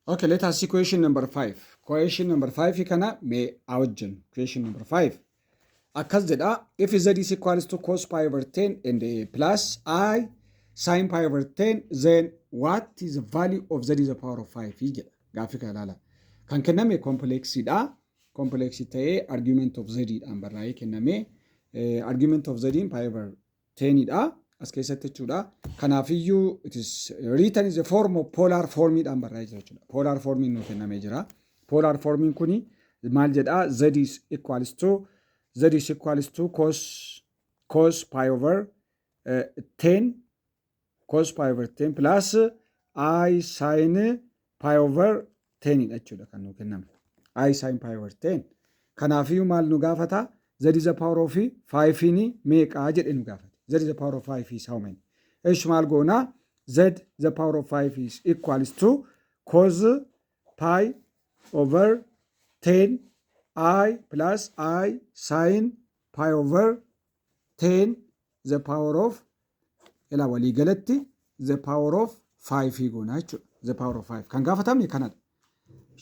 Okay, let us see question number 5. Question number 5 kana may awajjan. Question number 5. Akkas jedha, if z is equals to cos pi over 10 and plus I sin pi over 10, then what is the value of z is the power of 5? Jedha. Gaaffii kana ilaala. Kan kenname complexidha. Complexi ta'ee argument of z dhaan barraa'ee kenname. Argument of z pi over 10 dha. As keessatti jechuudha. Kanaafiyyuu it is written is a form of polar form dhaan barraa'ee jira jechuudha. Polar form nu kennamee jira. Polar form kuni maal jedha? Z is equals to cos pi over 10 cos pi over 10 plus I sin pi over 10 jechuudha kan nu kenname. I sin pi over 10. Kanaafiyyuu maal nu gaafata? Z is the power of 5 ni meeqa jedhe nu gaafata. Z is the power of 5 is how many? Eesh maal goona? Z the power of 5 is equals to cos pi over 10 I plus I sin pi over 10 the power of ila walii galatti the power of 5 goona jechuudha. The power of 5 kan gaafatamne kanadha.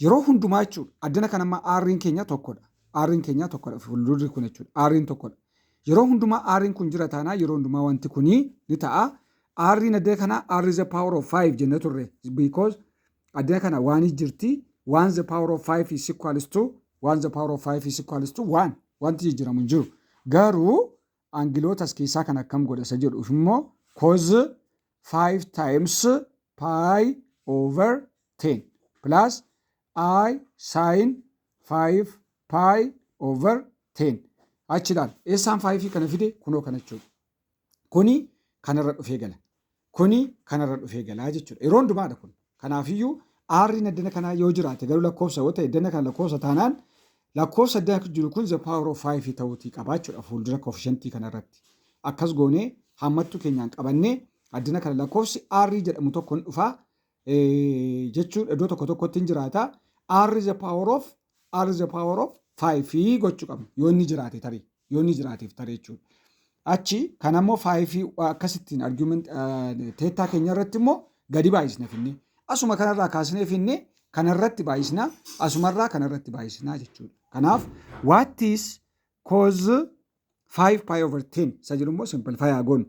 Yeroo hundumaa jechuudha. Addana kan amma R'n keenya tokkodha. R'n keenya tokkodha. Fuuldurri kun jechuudha. R'n tokkodha. Yeroo hundumaa R'n kun jira taanaa yeroo hundumaa wanti kuni ni ta'a. R'n addana kana R is the power of 5 jennee turre. Because addana kana waan jirti. 1 the power of 5 is equals to 1 the power of 5 is equals to 1. Wanti jijjiiramu hin jiru. Garuu angiloota as keessaa kan akkam godha isa jedhuuf immoo cos 5 times pi over 10 plus I sin 5 pi over 10. Achiidhaan eessaan 5 kana fide kunoo kana jechuudha. Kuni kanarra dhufee gala. Kuni kanarra dhufee galaa jechuudha. Yeroo hundumaadha kun. Kanaafiyyuu R'n addana kanaa yoo jiraate garuu lakkoofsa yoo ta'e addana kana lakkoofsa taanaan lakkoofsa addana jiru kun the power of 5 ta'uutii qabaa jechuudha fuuldura koofishantii kanarratti. Akkas goonee hammattuu keenyaan qabannee addana kana lakkoofsi R jedhamu tokkoon dhufaa jechuudha iddoo tokko tokkotti hin jiraata. R is the power of 5 gochuu qabna yoo inni jiraate tarii yoo inni jiraateef tarii jechuudha. Achi kan ammoo 5 akkasittiin argument teettaa keenya irratti immoo gadi baay'isna finne. Asuma kanarraa kaasnee finne kanarratti baay'isna asumarraa kanarratti baay'isna jechuudha. Kanaaf what is cos 5 pi over 10 isa jedhu immoo simplify haa goonu.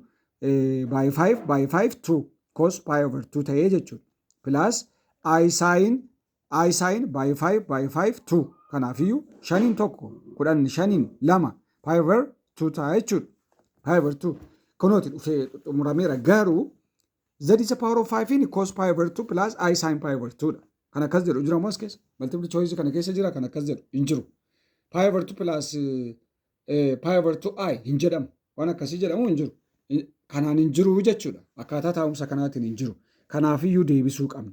By 5 2 cos pi over 2 ta'ee jechuudha. Plus I sin by 5 2 kanaafiyyuu shaniin tokko 10 shaniin 2 pi over 2 ta'a jechuudha. Pi over 2 kunooti dhufee xumurameera garuu Z is the power of 5 in cos pi over 2 plus I sin pi over 2 dha. Kan akkas jedhu jira moo as keessa? Multiple choice kana keessa jira kan akkas jedhu hin jiru. Pi over 2 plus pi over 2 I hin jedhamu. Waan akkasii jedhamu hin jiru. Kanaan hin jiru jechuudha. Akkaataa taa'umsa kanaatiin hin jiru. Kanaafiyyuu deebisuu qabna.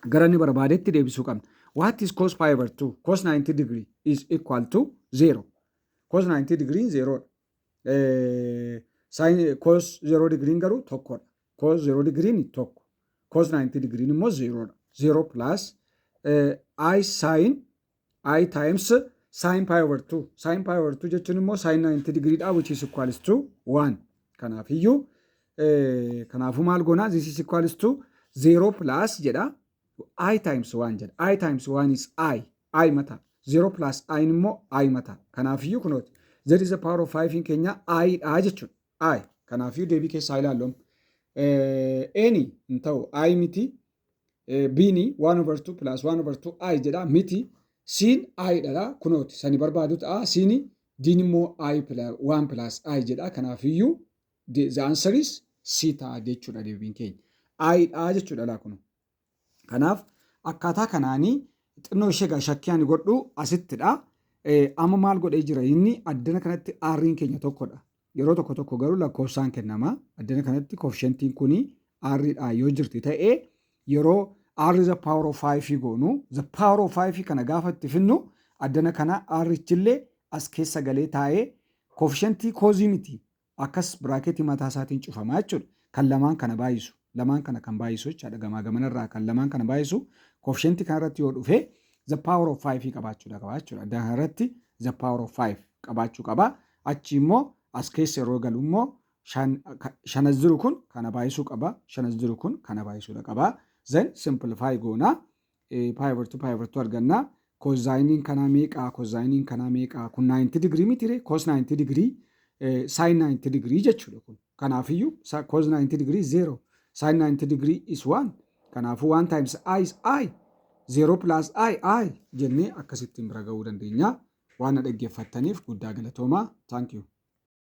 Gara inni barbaadetti deebisuu qabna. What is cos pi over 2? Cos 90 degree is equal to 0. Cos 90 degree 0. Sin cos 0 degree garuu tokkodha. Cos 0 degree tokko. Cos 90 degree immoo 0 dha. 0 plus I sin I times sin pi over 2. Sin pi over 2 jechuun immoo sin 90 degree dha which is equals to 1. Kanaafiyyuu kanaafuu maal goonaa? This is equals to 0 plus jedha. I times 1 jedha. I times 1 is I mata. 0 plus I immoo I mata. Kanaafiyyuu kunooti. Z is the power of 5 in keenya I dha jechuudha. I. Kanaafiyyuu deebii keessaa ilaallu. Any hin ta'u I miti. Bini 1 over 2 plus 1 over 2 I jedha miti. Siin I dha kunooti. Sani barbaadu ta'a. Siini diin immoo I plus 1 plus I jedha. Kanaafiyyuu the answer is C ta'a jechuudha deebiin keenya. I dha jechuudha laa kunu. Kanaaf akkaataa kanaanii xinnoo ishee shakkiyaan godhu asittidha. Amma maal godhee jira inni addana kanatti R'n keenya tokkodha. Yeroo tokko tokko garuu lakkoofsaan kennama. Addana kanatti koofishantiin kuni R'dha yoo jirti ta'ee yeroo R is the power of 5 goonu the power of 5 kana gaafa itti finnu addana kana R'chillee as keessa galee taa'ee koofishantii koozii miti. Akkas biraaketii mataa isaatiin cufamaa jechuudha. Kan lamaan kana baay'isu. Lamaan kana kan baay'isu jechaadha. Gamaa gamanarraa kan lamaan kana baay'isu koofishantii kanarratti yoo dhufe the power of 5 qabaachuudha jechuudha. Addana kanarratti the power of 5 qabaachuu qaba. Achi immoo as keessa yeroo galu immoo shanas jiru kun kana baay'isuu qaba. Shanas jiru kun kana baay'isuudha qaba. Then simplify goona. pi over 2 pi over 2 arganna. Kozaayiniin kanaa meeqaa? Kozaayiniin kanaa meeqaa? Kun 90 degree mitire? Cos 90 degree sin 90 degree jechuudha kun. Kanaafiyyuu cos 90 degree is 0. Sin 90 degree is 1. Kanaafuu 1 times I is I. 0 plus I jennee akkasittiin bira ga'uu dandeenya. Waan dhaggeeffattaniif guddaa galatoomaa. Thank you.